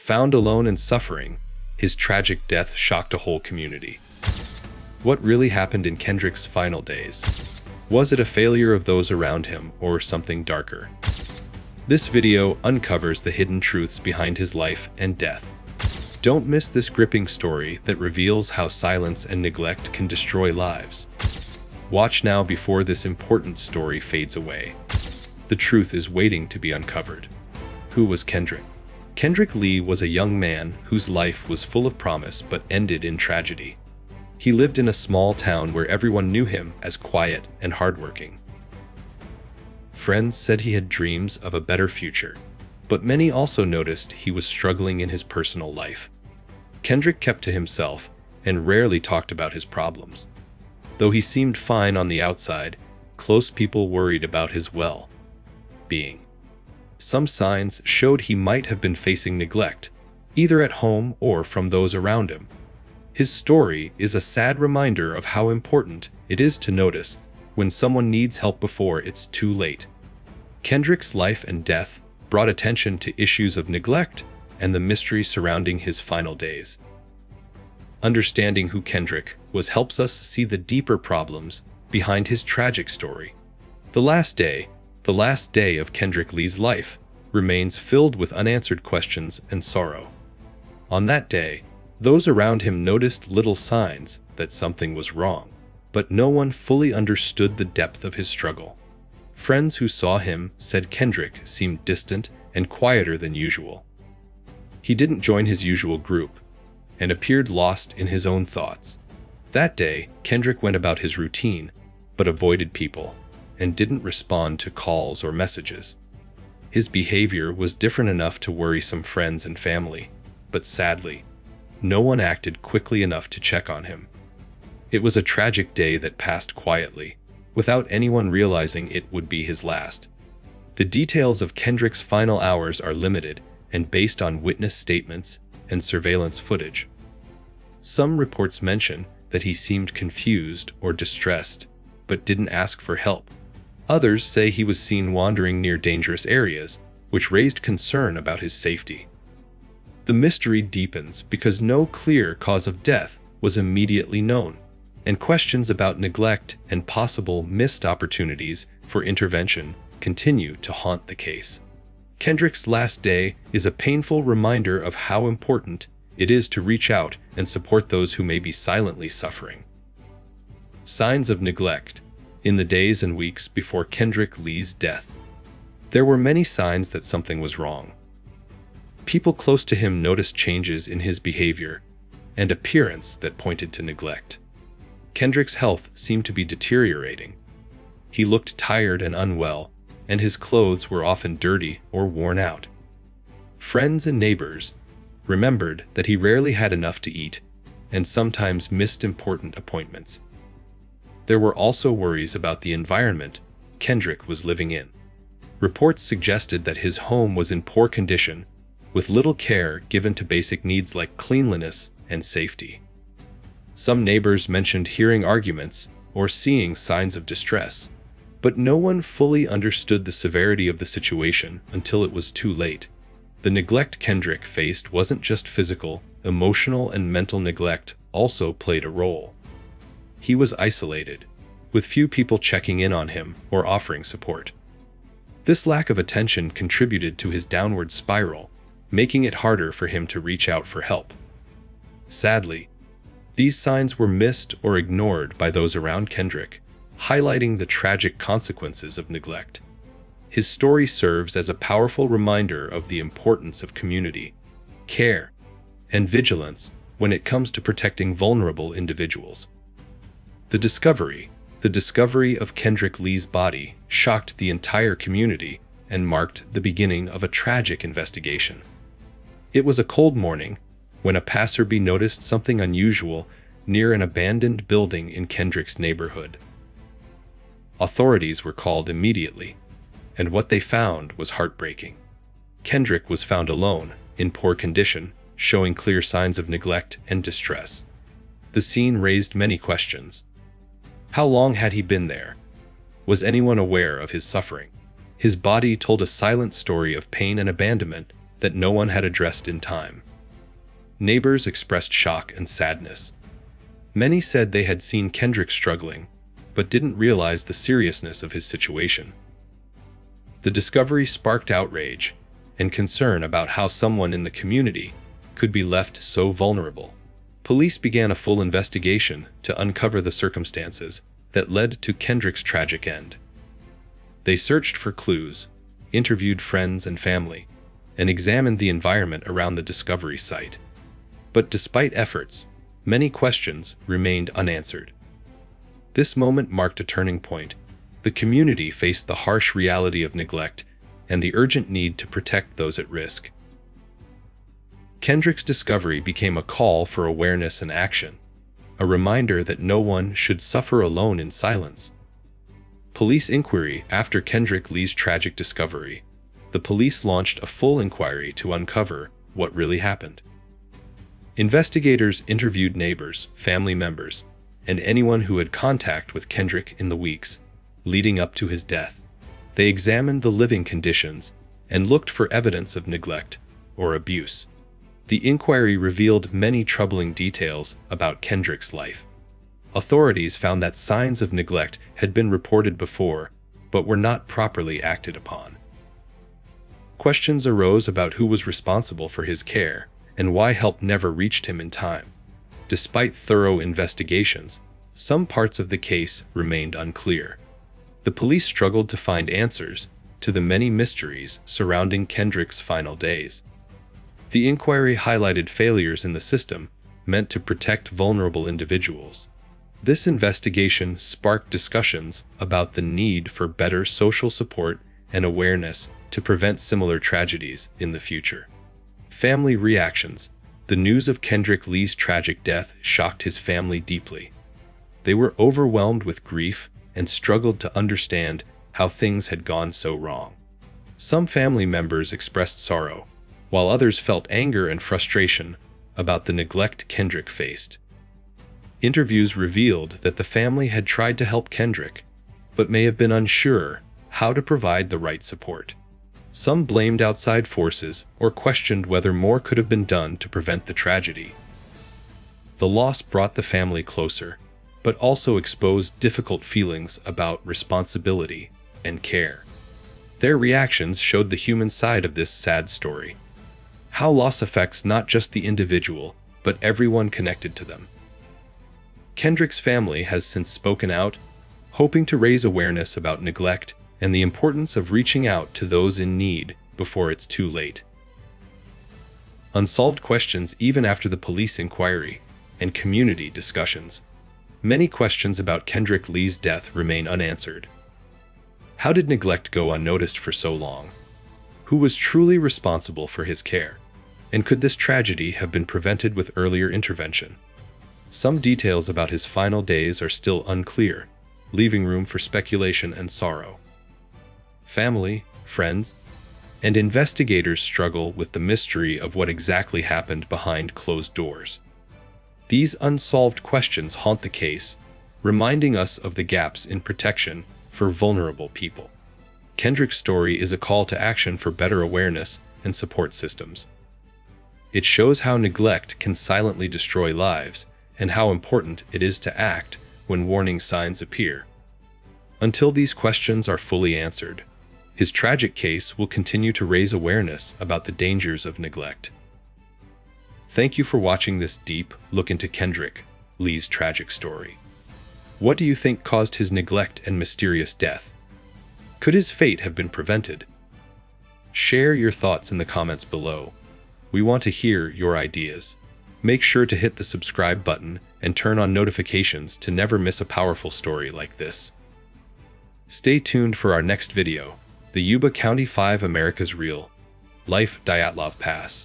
Found alone and suffering, his tragic death shocked a whole community. What really happened in Kendrick's final days? Was it a failure of those around him or something darker? This video uncovers the hidden truths behind his life and death. Don't miss this gripping story that reveals how silence and neglect can destroy lives. Watch now before this important story fades away. The truth is waiting to be uncovered. Who was Kendrick? Kendrick Lee was a young man whose life was full of promise but ended in tragedy. He lived in a small town where everyone knew him as quiet and hardworking. Friends said he had dreams of a better future, but many also noticed he was struggling in his personal life. Kendrick kept to himself and rarely talked about his problems. Though he seemed fine on the outside, close people worried about his well-being. Some signs showed he might have been facing neglect, either at home or from those around him. His story is a sad reminder of how important it is to notice when someone needs help before it's too late. Kendrick's life and death brought attention to issues of neglect and the mystery surrounding his final days. Understanding who Kendrick was helps us see the deeper problems behind his tragic story. The last day of Kendrick Lee's life remains filled with unanswered questions and sorrow. On that day, those around him noticed little signs that something was wrong, but no one fully understood the depth of his struggle. Friends who saw him said Kendrick seemed distant and quieter than usual. He didn't join his usual group and appeared lost in his own thoughts. That day, Kendrick went about his routine, but avoided people and didn't respond to calls or messages. His behavior was different enough to worry some friends and family, but sadly, no one acted quickly enough to check on him. It was a tragic day that passed quietly, without anyone realizing it would be his last. The details of Kendrick's final hours are limited and based on witness statements and surveillance footage. Some reports mention that he seemed confused or distressed, but didn't ask for help. Others say he was seen wandering near dangerous areas, which raised concern about his safety. The mystery deepens because no clear cause of death was immediately known, and questions about neglect and possible missed opportunities for intervention continue to haunt the case. Kendrick's last day is a painful reminder of how important it is to reach out and support those who may be silently suffering. Signs of neglect. In the days and weeks before Kendrick Lee's death, there were many signs that something was wrong. People close to him noticed changes in his behavior and appearance that pointed to neglect. Kendrick's health seemed to be deteriorating. He looked tired and unwell, and his clothes were often dirty or worn out. Friends and neighbors remembered that he rarely had enough to eat and sometimes missed important appointments. There were also worries about the environment Kendrick was living in. Reports suggested that his home was in poor condition, with little care given to basic needs like cleanliness and safety. Some neighbors mentioned hearing arguments or seeing signs of distress, but no one fully understood the severity of the situation until it was too late. The neglect Kendrick faced wasn't just physical, emotional and mental neglect also played a role. He was isolated, with few people checking in on him or offering support. This lack of attention contributed to his downward spiral, making it harder for him to reach out for help. Sadly, these signs were missed or ignored by those around Kendrick, highlighting the tragic consequences of neglect. His story serves as a powerful reminder of the importance of community, care, and vigilance when it comes to protecting vulnerable individuals. The discovery of Kendrick Lee's body shocked the entire community and marked the beginning of a tragic investigation. It was a cold morning when a passerby noticed something unusual near an abandoned building in Kendrick's neighborhood. Authorities were called immediately, and what they found was heartbreaking. Kendrick was found alone, in poor condition, showing clear signs of neglect and distress. The scene raised many questions. How long had he been there? Was anyone aware of his suffering? His body told a silent story of pain and abandonment that no one had addressed in time. Neighbors expressed shock and sadness. Many said they had seen Kendrick struggling, but didn't realize the seriousness of his situation. The discovery sparked outrage and concern about how someone in the community could be left so vulnerable. Police began a full investigation to uncover the circumstances that led to Kendrick's tragic end. They searched for clues, interviewed friends and family, and examined the environment around the discovery site. But despite efforts, many questions remained unanswered. This moment marked a turning point. The community faced the harsh reality of neglect and the urgent need to protect those at risk. Kendrick's discovery became a call for awareness and action, a reminder that no one should suffer alone in silence. Police inquiry. After Kendrick Lee's tragic discovery, the police launched a full inquiry to uncover what really happened. Investigators interviewed neighbors, family members, and anyone who had contact with Kendrick in the weeks leading up to his death. They examined the living conditions and looked for evidence of neglect or abuse. The inquiry revealed many troubling details about Kendrick's life. Authorities found that signs of neglect had been reported before, but were not properly acted upon. Questions arose about who was responsible for his care and why help never reached him in time. Despite thorough investigations, some parts of the case remained unclear. The police struggled to find answers to the many mysteries surrounding Kendrick's final days. The inquiry highlighted failures in the system meant to protect vulnerable individuals. This investigation sparked discussions about the need for better social support and awareness to prevent similar tragedies in the future. Family reactions. The news of Kendrick Lee's tragic death shocked his family deeply. They were overwhelmed with grief and struggled to understand how things had gone so wrong. Some family members expressed sorrow, while others felt anger and frustration about the neglect Kendrick faced. Interviews revealed that the family had tried to help Kendrick, but may have been unsure how to provide the right support. Some blamed outside forces or questioned whether more could have been done to prevent the tragedy. The loss brought the family closer, but also exposed difficult feelings about responsibility and care. Their reactions showed the human side of this sad story. How loss affects not just the individual, but everyone connected to them. Kendrick's family has since spoken out, hoping to raise awareness about neglect and the importance of reaching out to those in need before it's too late. Unsolved questions even after the police inquiry and community discussions. Many questions about Kendrick Lee's death remain unanswered. How did neglect go unnoticed for so long? Who was truly responsible for his care? And could this tragedy have been prevented with earlier intervention? Some details about his final days are still unclear, leaving room for speculation and sorrow. Family, friends, and investigators struggle with the mystery of what exactly happened behind closed doors. These unsolved questions haunt the case, reminding us of the gaps in protection for vulnerable people. Kendrick's story is a call to action for better awareness and support systems. It shows how neglect can silently destroy lives and how important it is to act when warning signs appear. Until these questions are fully answered, his tragic case will continue to raise awareness about the dangers of neglect. Thank you for watching this deep look into Kendrick Lee's tragic story. What do you think caused his neglect and mysterious death? Could his fate have been prevented? Share your thoughts in the comments below. We want to hear your ideas. Make sure to hit the subscribe button and turn on notifications to never miss a powerful story like this. Stay tuned for our next video, the Yuba County 5 America's Real Life Dyatlov Pass.